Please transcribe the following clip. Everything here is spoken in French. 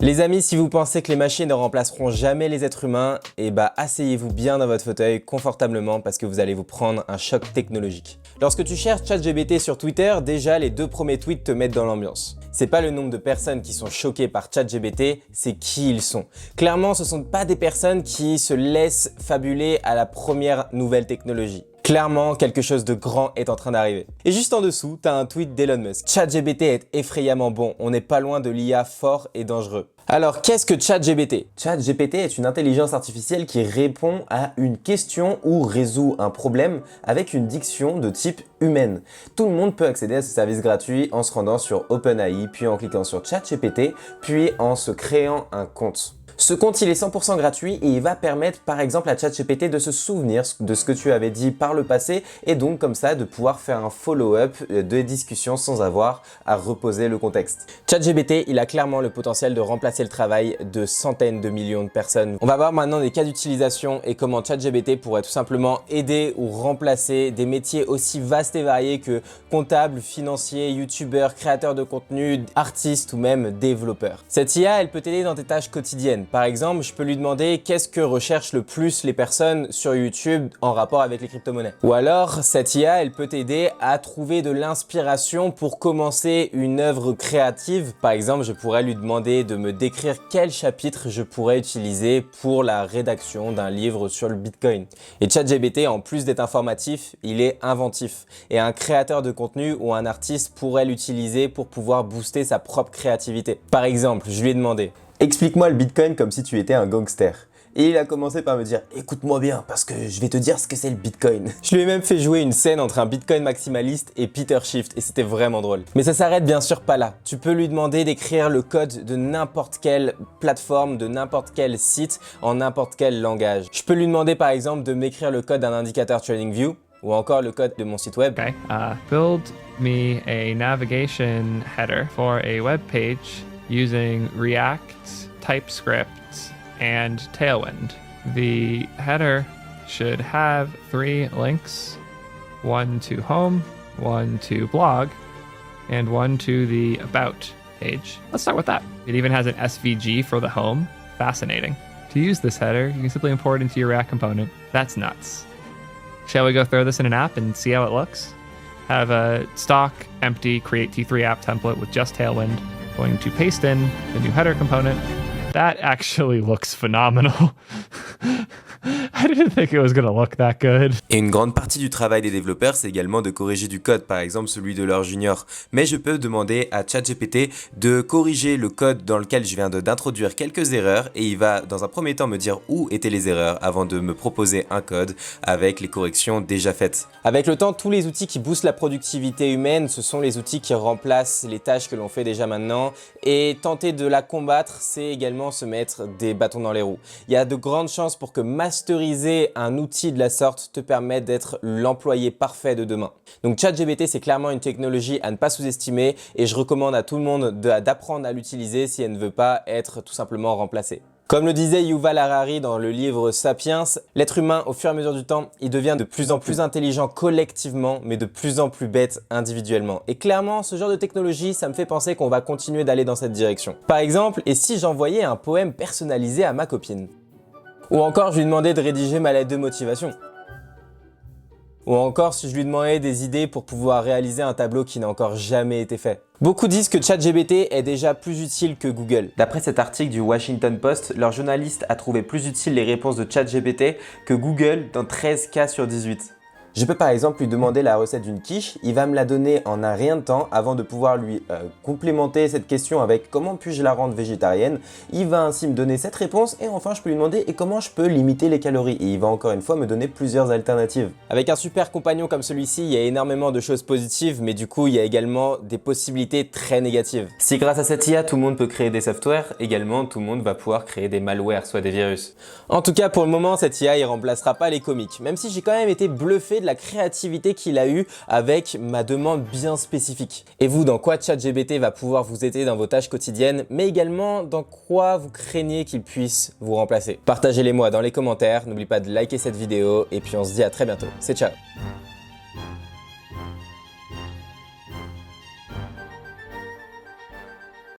Les amis, si vous pensez que les machines ne remplaceront jamais les êtres humains, asseyez-vous bien dans votre fauteuil confortablement parce que vous allez vous prendre un choc technologique. Lorsque tu cherches ChatGPT sur Twitter, déjà les 2 premiers tweets te mettent dans l'ambiance. C'est pas le nombre de personnes qui sont choquées par ChatGPT, c'est qui ils sont. Clairement, ce sont pas des personnes qui se laissent fabuler à la première nouvelle technologie. Clairement, quelque chose de grand est en train d'arriver. Et juste en dessous, t'as un tweet d'Elon Musk. ChatGPT est effrayamment bon, on n'est pas loin de l'IA fort et dangereux. Alors, qu'est-ce que ChatGPT? ChatGPT est une intelligence artificielle qui répond à une question ou résout un problème avec une diction de type humaine. Tout le monde peut accéder à ce service gratuit en se rendant sur OpenAI, puis en cliquant sur ChatGPT, puis en se créant un compte. Ce compte, il est 100% gratuit et il va permettre par exemple à ChatGPT de se souvenir de ce que tu avais dit par le passé et donc comme ça de pouvoir faire un follow-up de discussion sans avoir à reposer le contexte. ChatGPT, il a clairement le potentiel de remplacer le travail de centaines de millions de personnes. On va voir maintenant des cas d'utilisation et comment ChatGPT pourrait tout simplement aider ou remplacer des métiers aussi vastes et variés que comptable, financier, youtubeur, créateur de contenu, artiste ou même développeur. Cette IA, elle peut t'aider dans tes tâches quotidiennes. Par exemple, je peux lui demander qu'est-ce que recherchent le plus les personnes sur YouTube en rapport avec les crypto-monnaies. Ou alors, cette IA, elle peut t'aider à trouver de l'inspiration pour commencer une œuvre créative. Par exemple, je pourrais lui demander de me décrire quel chapitre je pourrais utiliser pour la rédaction d'un livre sur le Bitcoin. Et ChatGPT, en plus d'être informatif, il est inventif. Et un créateur de contenu ou un artiste pourrait l'utiliser pour pouvoir booster sa propre créativité. Par exemple, je lui ai demandé: explique-moi le Bitcoin comme si tu étais un gangster. Et il a commencé par me dire: écoute-moi bien parce que je vais te dire ce que c'est le Bitcoin. Je lui ai même fait jouer une scène entre un Bitcoin maximaliste et Peter Schiff et c'était vraiment drôle. Mais ça s'arrête bien sûr pas là. Tu peux lui demander d'écrire le code de n'importe quelle plateforme, de n'importe quel site, en n'importe quel langage. Je peux lui demander par exemple de m'écrire le code d'un indicateur TradingView ou encore le code de mon site web. Okay. Build me a navigation header for a web page using React, TypeScript, and Tailwind. The header should have 3 links, 1 to home, 1 to blog, and 1 to the about page. Let's start with that. It even has an SVG for the home. Fascinating. To use this header, you can simply import it into your React component. That's nuts. Shall we go throw this in an app and see how it looks? Have a stock, empty, create T3 app template with just Tailwind. Going to paste in the new header component. That actually looks phenomenal. I didn't think it was gonna look that good. Et une grande partie du travail des développeurs, c'est également de corriger du code, par exemple celui de leur junior. Mais je peux demander à ChatGPT de corriger le code dans lequel je viens d'introduire quelques erreurs et il va dans un premier temps me dire où étaient les erreurs avant de me proposer un code avec les corrections déjà faites. Avec le temps, tous les outils qui boostent la productivité humaine, ce sont les outils qui remplacent les tâches que l'on fait déjà maintenant et tenter de la combattre, c'est également se mettre des bâtons dans les roues. Il y a de grandes chances pour que masteriser un outil de la sorte te permette d'être l'employé parfait de demain. Donc ChatGPT, c'est clairement une technologie à ne pas sous-estimer et je recommande à tout le monde d'apprendre à l'utiliser si elle ne veut pas être tout simplement remplacée. Comme le disait Yuval Harari dans le livre Sapiens, l'être humain, au fur et à mesure du temps, il devient de plus en plus intelligent collectivement, mais de plus en plus bête individuellement. Et clairement, ce genre de technologie, ça me fait penser qu'on va continuer d'aller dans cette direction. Par exemple, et si j'envoyais un poème personnalisé à ma copine? Ou encore, je lui demandais de rédiger ma lettre de motivation. Ou encore, si je lui demandais des idées pour pouvoir réaliser un tableau qui n'a encore jamais été fait. Beaucoup disent que ChatGPT est déjà plus utile que Google. D'après cet article du Washington Post, leur journaliste a trouvé plus utile les réponses de ChatGPT que Google dans 13 cas sur 18. Je peux par exemple lui demander la recette d'une quiche, il va me la donner en un rien de temps avant de pouvoir lui complémenter cette question avec comment puis-je la rendre végétarienne. Il va ainsi me donner cette réponse et enfin je peux lui demander et comment je peux limiter les calories et il va encore une fois me donner plusieurs alternatives. Avec un super compagnon comme celui-ci, il y a énormément de choses positives mais du coup il y a également des possibilités très négatives. Si grâce à cette IA tout le monde peut créer des softwares, également tout le monde va pouvoir créer des malwares, soit des virus. En tout cas pour le moment cette IA ne remplacera pas les comiques, même si j'ai quand même été bluffé de la créativité qu'il a eue avec ma demande bien spécifique. Et vous, dans quoi ChatGPT va pouvoir vous aider dans vos tâches quotidiennes, mais également dans quoi vous craignez qu'il puisse vous remplacer? Partagez-les moi dans les commentaires, n'oubliez pas de liker cette vidéo et puis on se dit à très bientôt. C'est ciao!